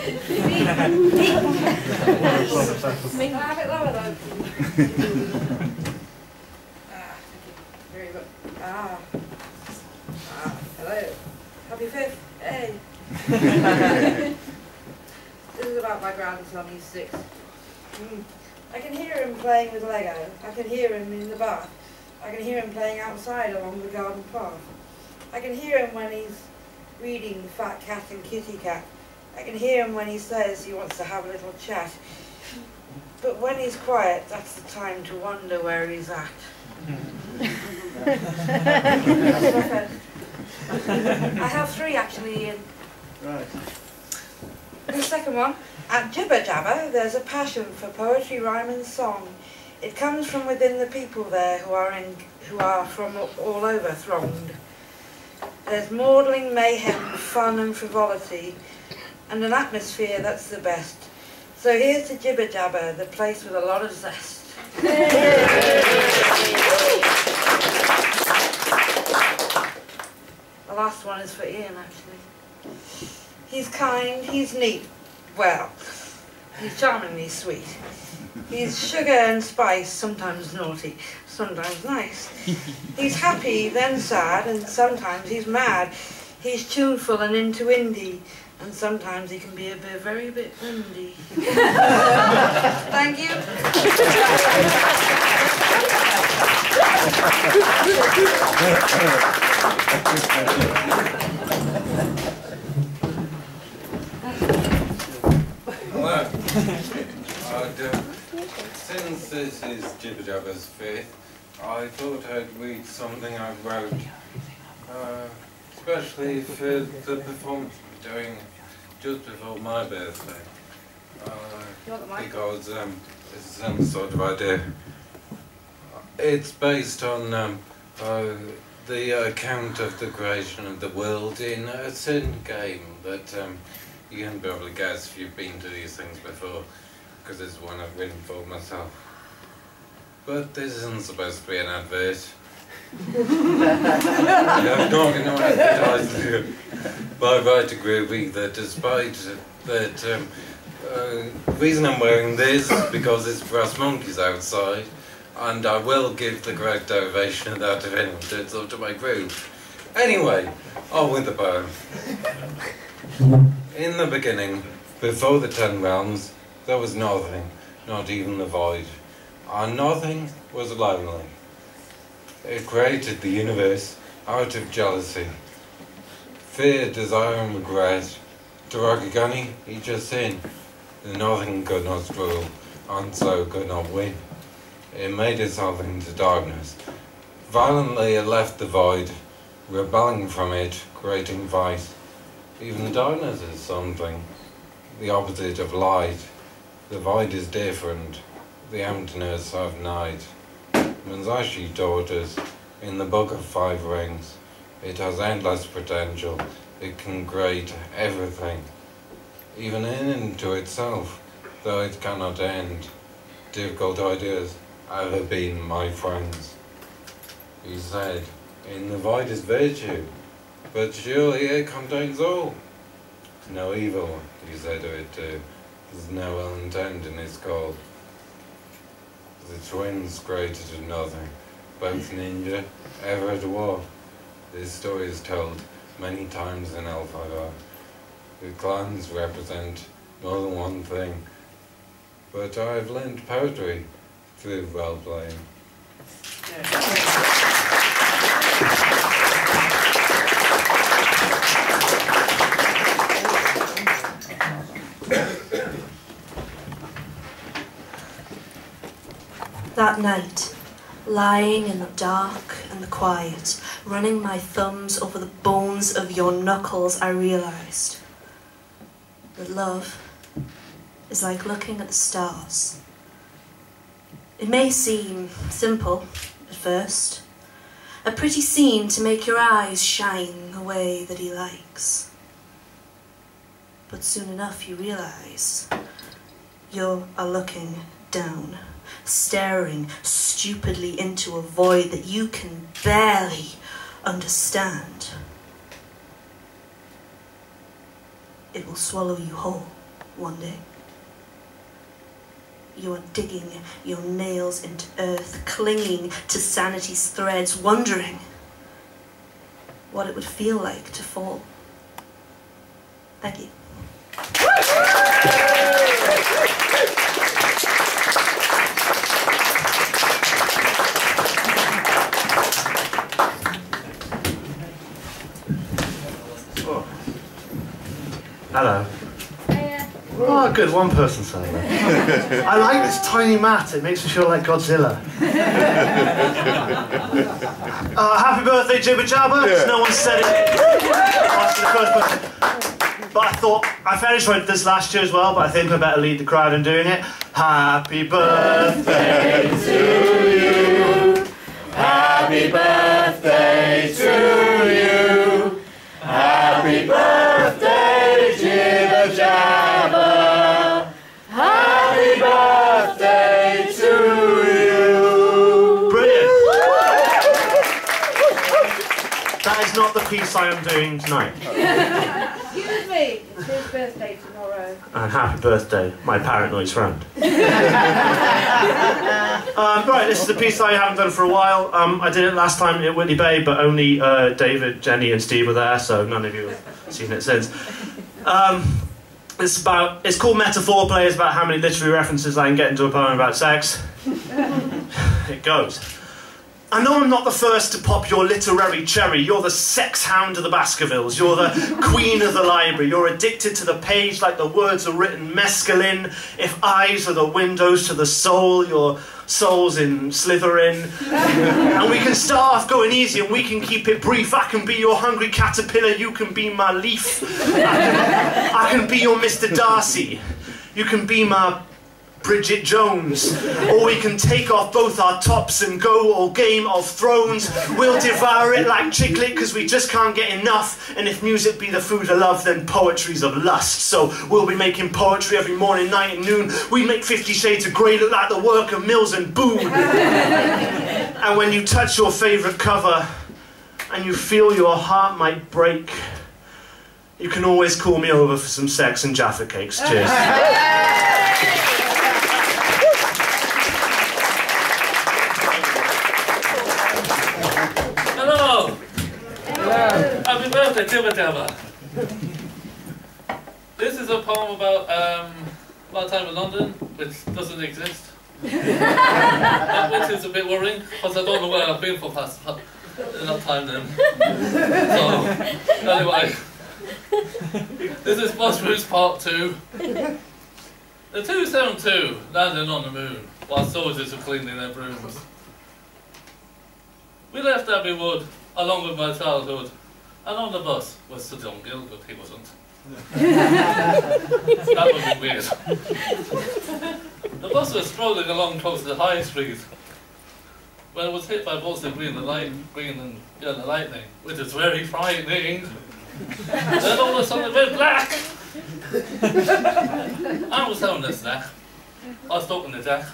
Can I have it lower though? Very good. Hello. Happy 5th. Hey. This is about my grandson, he's 6. I can hear him playing with Lego. I can hear him in the bath. I can hear him playing outside along the garden path. I can hear him when he's reading Fat Cat and Kitty Cat. I can hear him when he says he wants to have a little chat. But when he's quiet, that's the time to wonder where he's at. I have 3 actually, Ian. Right. The second one, at Jibber Jabber, there's a passion for poetry, rhyme and song. It comes from within the people there who are from all over thronged. There's maudling, mayhem, fun and frivolity, and an atmosphere that's the best. So here's to Jibber Jabber, the place with a lot of zest. The last one is for Ian, actually. He's kind, he's neat, well, he's charmingly sweet. He's sugar and spice, sometimes naughty, sometimes nice. He's happy, then sad, and sometimes he's mad. He's tuneful and into indie, and sometimes he can be a very bit windy. Thank you. Hello. Since this is Jibber Jabber's 5th, I thought I'd read something I wrote, especially for the performance we're doing just before my birthday. Because it's some sort of idea. It's based on the account of the creation of the world in a certain game that you can probably guess if you've been to these things before, because it's one I've written for myself. But this isn't supposed to be an advert. I'm not going to advertise to my writer group either, despite that the reason I'm wearing this is because it's brass monkeys outside, and I will give the correct derivation of that if anyone turns up to my group. Anyway, on with the poem. In the beginning, before the 10 realms, there was nothing, not even the void. And nothing was lonely. It created the universe out of jealousy. Fear, desire and regret. Taragagani, each a sin. The nothing could not rule, and so could not win. It made itself into darkness. Violently it left the void, rebelling from it, creating vice. Even darkness is something, the opposite of light. The void is different, the emptiness of night. Musashi taught us, in the Book of 5 Rings, it has endless potential, it can create everything. Even into itself, though it cannot end. Difficult ideas have been my friends. He said, in the void is virtue, but surely it contains all. No evil, he said to it too. There's no ill intent in its call. The twins created nothing, both ninja, ever at war. This story is told many times in Elfhidar. The clans represent more than one thing, but I've learned poetry through role-playing. That night, lying in the dark and the quiet, running my thumbs over the bones of your knuckles, I realized that love is like looking at the stars. It may seem simple at first, a pretty scene to make your eyes shine the way that he likes. But soon enough you realize you are looking down, staring stupidly into a void that you can barely understand. It will swallow you whole. one day. You are digging your nails into earth, clinging to sanity's threads, wondering what it would feel like to fall. Thank you. Oh. Hello. Oh, good, one person saying that. I like this tiny mat, it makes me feel like Godzilla. Happy birthday, Jibber Jabber. Yeah. No one said it after the first person. But I thought, I finished with this last year as well, but I think I better lead the crowd in doing it. Happy birthday to you. Happy birthday to you. Happy birthday, Jibber Jabber. Happy birthday to you. Brilliant. That is not the piece I am doing tonight. Excuse me, it's his birthday tomorrow. And happy birthday, my paranoid friend. Right, this is a piece I haven't done for a while. I did it last time at Whitley Bay, but only David, Jenny and Steve were there, so none of you have seen it since. It's called Metaphor Play. It's about how many literary references I can get into a poem about sex. It goes. I know I'm not the first to pop your literary cherry. You're the sex hound of the Baskervilles. You're the queen of the library. You're addicted to the page like the words are written mescaline. If eyes are the windows to the soul, your soul's in Slytherin. And we can start off going easy and we can keep it brief. I can be your hungry caterpillar. You can be my leaf. I can be your Mr. Darcy. You can be my Bridget Jones, or we can take off both our tops and go all Game of Thrones. We'll devour it like chiclet because we just can't get enough, and if music be the food of love, then poetry's of lust. So we'll be making poetry every morning, night and noon. We make 50 Shades of Grey look like the work of Mills and Boon. And when you touch your favourite cover and you feel your heart might break, you can always call me over for some sex and Jaffa cakes. Cheers. Happy birthday, Jibber Jabber. This is a poem about a time in London, which doesn't exist. Which is a bit worrying, because I don't know where I've been for past enough time then. So, anyway. This is Bus Routes Part 2. The 272 landed on the moon, while soldiers were cleaning their brooms. We left Abbey Wood, along with my childhood, and on the bus was Sir John Gielgud. He wasn't. That would be weird. The bus was strolling along close to the High Street when it was hit by bolts of green and yellow lightning, which is very frightening. Then all of a sudden it went black. I was having a snack. I was talking to Jack,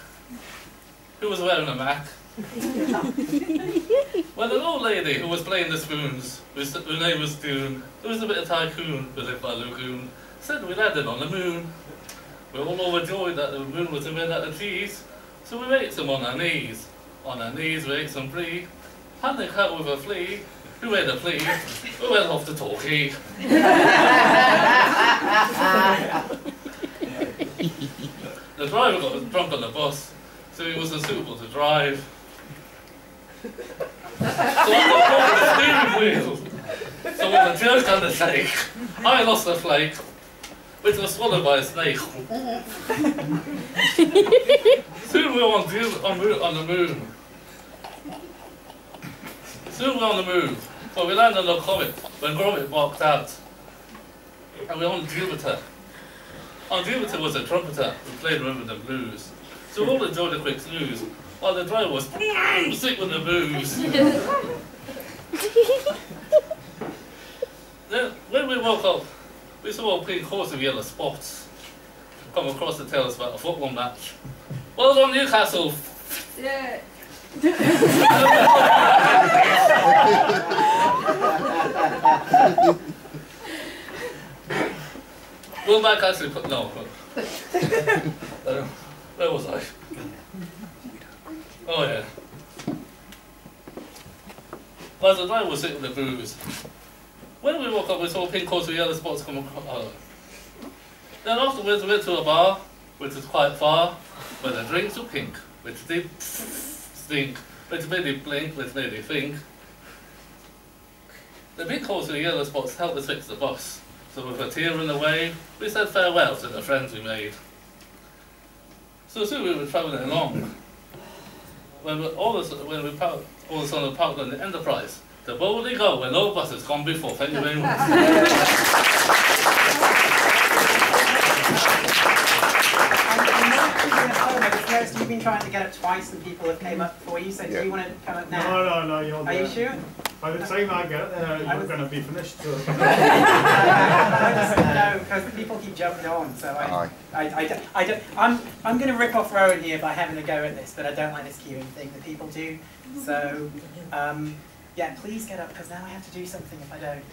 who was wearing a Mac. When an old lady who was playing the spoons, whose name was Doon, who was a bit of tycoon who lived by Lagoon, said we landed on the moon. We were all overjoyed that the moon was made out of cheese, so we ate some on our knees. On our knees we ate some brie, honey cut with a flea. Who ate a flea? We went off to Torquay. The driver got drunk on the bus, so he wasn't suitable to drive. So I got the steering wheel. So with a jerk and a shake, I lost the flake, which was swallowed by a snake. Soon we were on the moon. Soon we were on the move, but we landed on Comet when Gromit walked out. And we were on Jupiter. On Jupiter was a trumpeter who played Rhythm and Blues. So we all enjoyed a quick snooze, while the driver was sick with the booze. Then, when we woke up, we saw a pink horse with yellow spots come across to tell us about a football match. Well done, Newcastle! Yeah. Will Mac actually put no. Where was I? Oh yeah. As the night was sitting in the booze, when we woke up, we saw pink coats with yellow spots come across. Then afterwards, we went to a bar, which is quite far, where the drinks were pink, which did stink, which made me blink, which made me think. The pink coats with the yellow spots helped us fix the bus. So with a tear in the wave, we said farewell to the friends we made. So soon we were travelling along. When we all of a sudden we parked on the Enterprise, to boldly go where no bus has gone before. Thank you very much. You've been trying to get up twice and people have came up before you, so do you want to come up now? No, you're Are you sure? By the time I get there, you're going to be finished. So. No, because people keep jumping on, so I'm going to rip off Rowan here by having a go at this, but I don't like this queuing thing that people do. So, yeah, please get up, because now I have to do something if I don't.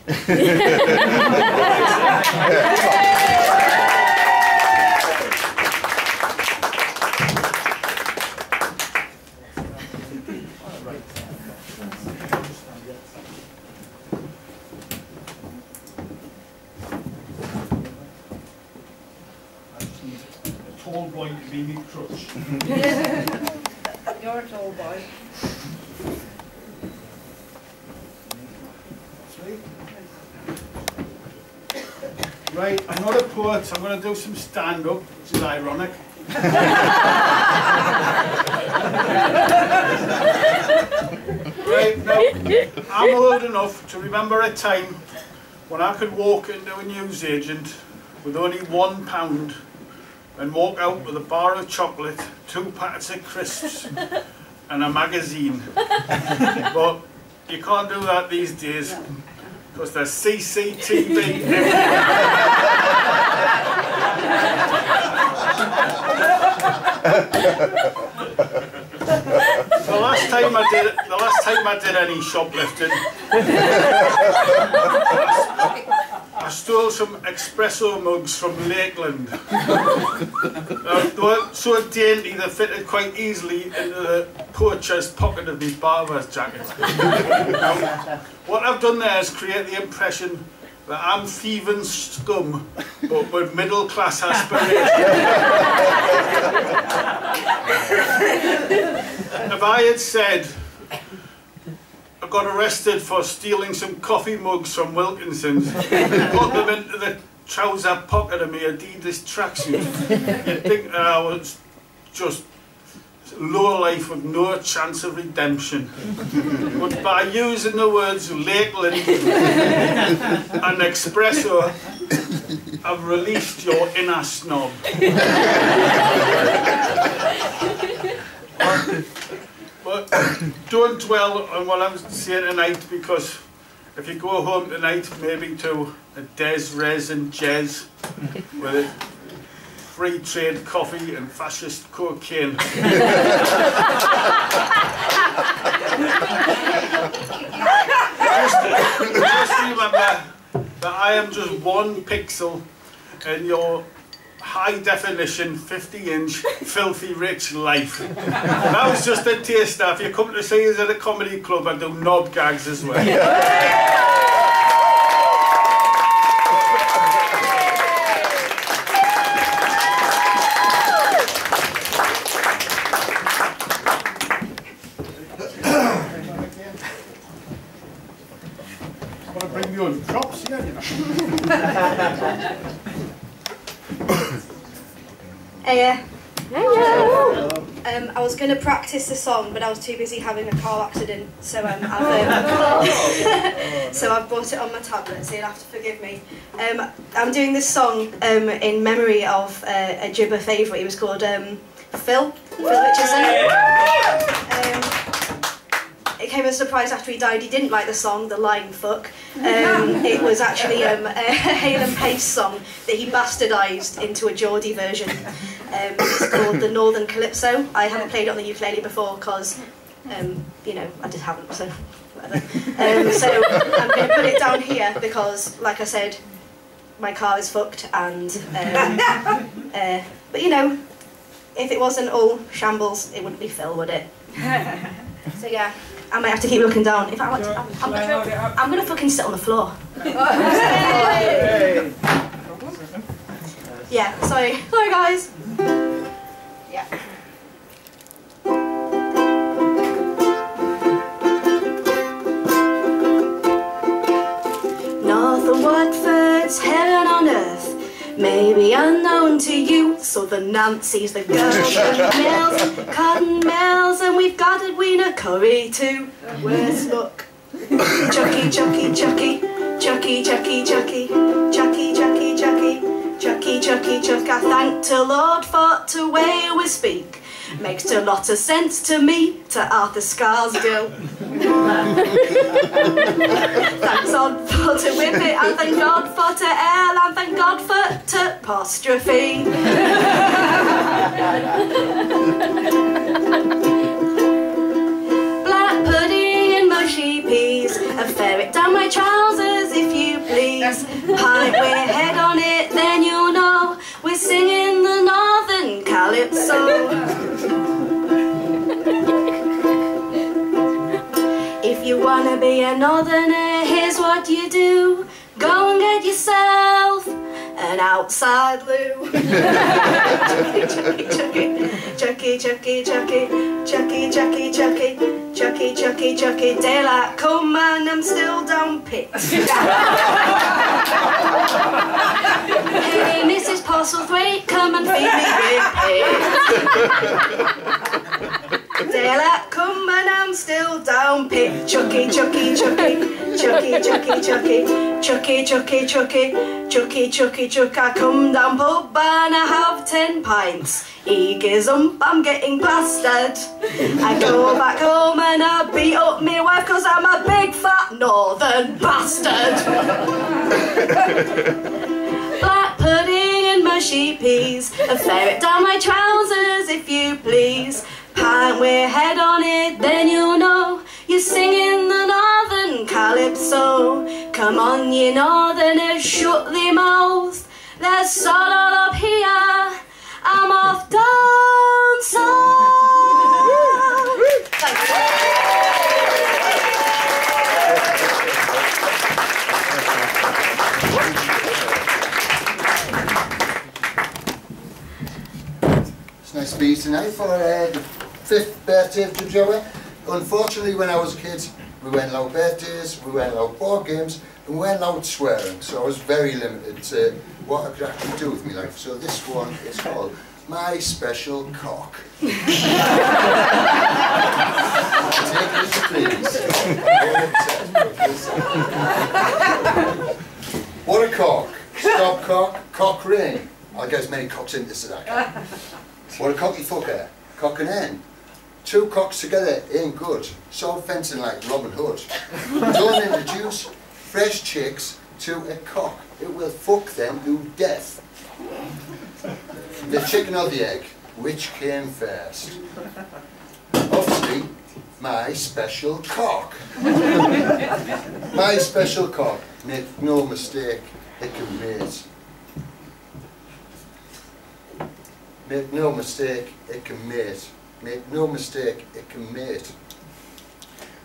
Tall boy to be me crutch. You're a tall boy. Right, I'm not a poet, so I'm going to do some stand-up, which is ironic. Right, now, I'm old enough to remember a time when I could walk into a newsagent with only £1 and walk out with a bar of chocolate, 2 packets of crisps and a magazine. But you can't do that these days because there's CCTV The last time I did any shoplifting, I stole some espresso mugs from Lakeland. They were so dainty they fitted quite easily into the poacher's pocket of his barber's jacket. Now, what I've done there is create the impression that I'm thieving scum, but with middle class aspirations. If I had said I got arrested for stealing some coffee mugs from Wilkinson's, put them into the trouser pocket of my Adidas tracksuit, you'd think that I was just low life with no chance of redemption. But by using the words Lakeland and espresso, I've released your inner snob. But don't dwell on what I'm saying tonight, because if you go home tonight, maybe to a Des, Res and Jez with free trade coffee and fascist cocaine. Just remember that I am just one pixel in your high definition, 50-inch, filthy rich life. That was just a taster. If you come to see us at a comedy club, I do knob gags as well. I want to bring you on props here, you know. Hey, I was going to practice the song, but I was too busy having a car accident, so I've brought it on my tablet, so you'll have to forgive me. I'm doing this song in memory of a Gibber favourite. He was called Phil Richardson. It came as a surprise after he died. He didn't like the song, the line fuck. It was actually a Hale and Pace song that he bastardised into a Geordie version. It's called the Northern Calypso. I haven't played it on the ukulele before because, you know, I just haven't, so whatever. So I'm going to put it down here because, like I said, my car is fucked, and but you know, if it wasn't all shambles, it wouldn't be Phil, would it? So yeah, I might have to keep looking down. In fact, I'm gonna fucking sit on the floor. Yeah, sorry guys. Yeah. Northern Watford's heaven on earth may be unknown to you. Southern Nancy's the girls and mills, cotton mills, and we've got Edwina Curry too. Worse luck. Chucky, Chucky, Chucky, Chucky, Chucky, Chucky, Chucky, Chucky, Chucky, Chucky, Chucky, Chuck. I thank the Lord for the way we speak. Makes a lot of sense to me, to Arthur Scarsgill. Thanks God for to whippet, and thank God for to L, and thank God for to apostrophe. Black pudding and mushy peas, and ferret down my trousers if you please. Pint with head on it, then you'll know we're singing the Northern Calypso. If you wanna be a northerner, here's what you do. Go and get yourself an outside loo. Chucky, Chucky, Chucky, Chucky, Chucky, Chucky, Chucky, Chucky, Chucky, Chucky, Chucky. Daylight come and I'm still down pit. Hey, Mrs. Postlethwaite, come and feed me with pig. Daylight come and I'm still down pit. Chucky, Chucky, Chucky, Chucky, Chucky, Chucky, Chucky, Chucky, Chucky, Chucky, Chucky, Chuck. I come down pub and I have 10 pints. He gives up, I'm getting plastered. I go back home and I beat up my wife cause I'm a big fat northern bastard. Black pudding and mushy peas, a ferret down my trousers if you please. Pint with head on it, then you'll know you're singing the Northern Calypso. Come on, you northerners, shut the mouth. There's sun all up here. I'm off down south. Thank It's nice to be here tonight for the 5th birthday of Joey. Unfortunately, when I was a kid, we weren't allowed birthdays, we weren't allowed board games, and we weren't allowed swearing, so I was very limited to what I could actually do with my life. So this one is called My Special Cock. Take it, please. What a cock. Stop cock, cock ring. I'll get as many cocks into this as I can. What a cocky fucker. Cock and hen. 2 cocks together ain't good. Sword fencing like Robin Hood. Don't introduce fresh chicks to a cock. It will fuck them to death. The chicken or the egg, which came first? Obviously, my special cock. My special cock. Make no mistake, it can mate. Make no mistake, it can mate. Make no mistake, it can mate.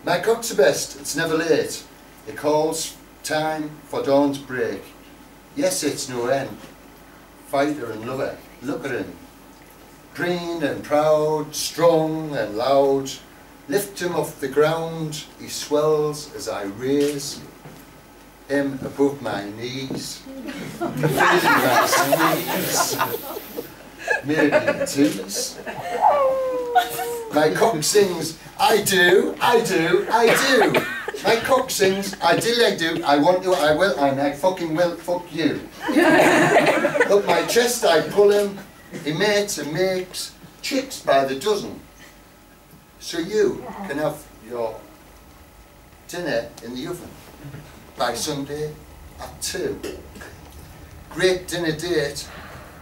My cock's the best, it's never late. It calls time for dawn's break. Yes, it's no end. Fighter and lover, look at him. Green and proud, strong and loud. Lift him off the ground, he swells as I raise him above my knees. Feeling like sneeze. Maybe tease. My cock sings, I do, I do, I do. My cock sings, I do, I want to, I will, and I fucking will, fuck you. Up my chest I pull him, he mates and makes chicks by the dozen. So you can have your dinner in the oven by Sunday at 2. Great dinner date.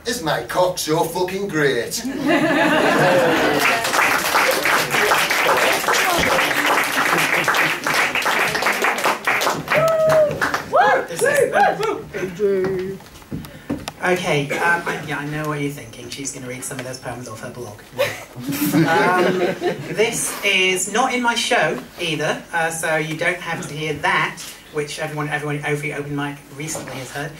Is my cock so fucking great? Woo! Okay, I know what you're thinking. She's going to read some of those poems off her blog. This is not in my show either, so you don't have to hear that, which everyone over open mic recently has heard.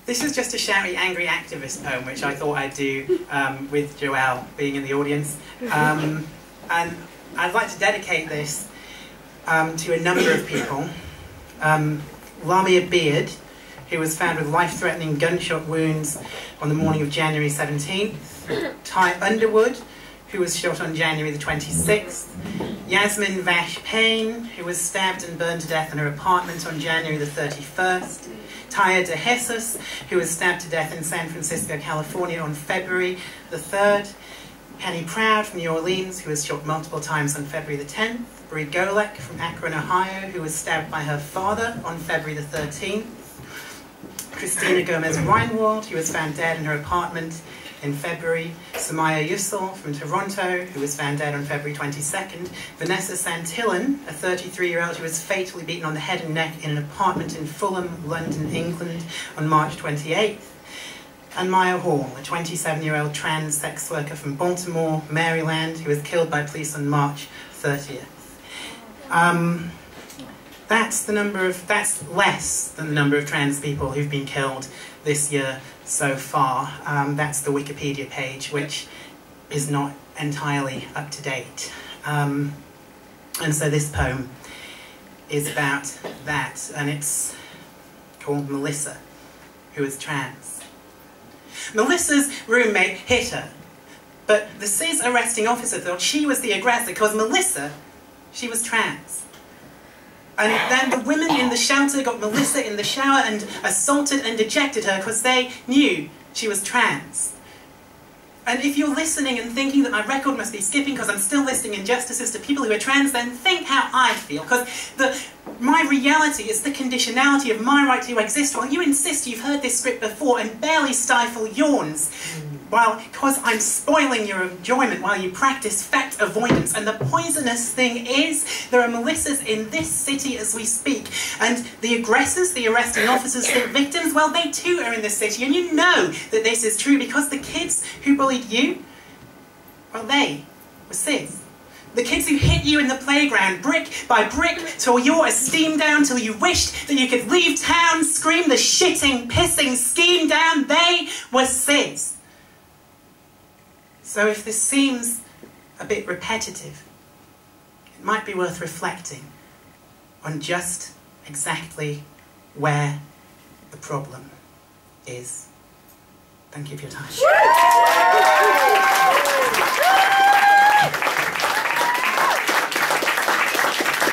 This is just a shouty, angry activist poem, which I thought I'd do with Joelle being in the audience. And I'd like to dedicate this to a number of people. Lamia Beard, who was found with life-threatening gunshot wounds on the morning of January 17th. Ty Underwood, who was shot on January the 26th. Yasmin Vash Payne, who was stabbed and burned to death in her apartment on January the 31st. Taya de Jesus, who was stabbed to death in San Francisco, California on February the 3rd. Penny Proud from New Orleans, who was shot multiple times on February the 10th. Brie Golek from Akron, Ohio, who was stabbed by her father on February the 13th. Christina Gomez-Reinwald, who was found dead in her apartment in February. Samaya Yussel from Toronto, who was found dead on February 22nd. Vanessa Santillan, a 33-year-old who was fatally beaten on the head and neck in an apartment in Fulham, London, England on March 28th. And Maya Hall, a 27-year-old trans sex worker from Baltimore, Maryland, who was killed by police on March 30th. That's less than the number of trans people who've been killed this year so far. That's the Wikipedia page, which is not entirely up to date. And so this poem is about that, and it's called Melissa, who is trans. Melissa's roommate hit her, but the CIS arresting officer thought she was the aggressor because Melissa, she was trans. And then the women in the shelter got Melissa in the shower and assaulted and ejected her because they knew she was trans. And if you're listening and thinking that my record must be skipping because I'm still listing injustices to people who are trans, then think how I feel. Because my reality is the conditionality of my right to exist while you insist you've heard this script before and barely stifle yawns. Because I'm spoiling your enjoyment while you practice fact avoidance. And the poisonous thing is, there are Melissas in this city as we speak. And the aggressors, the arresting officers, the victims, well, they too are in this city. And you know that this is true because the kids who bullied you, well, they were cis. The kids who hit you in the playground, brick by brick, tore your esteem down till you wished that you could leave town, scream the shitting, pissing scheme down, they were cis. So if this seems a bit repetitive, it might be worth reflecting on just exactly where the problem is. Thank you for your time.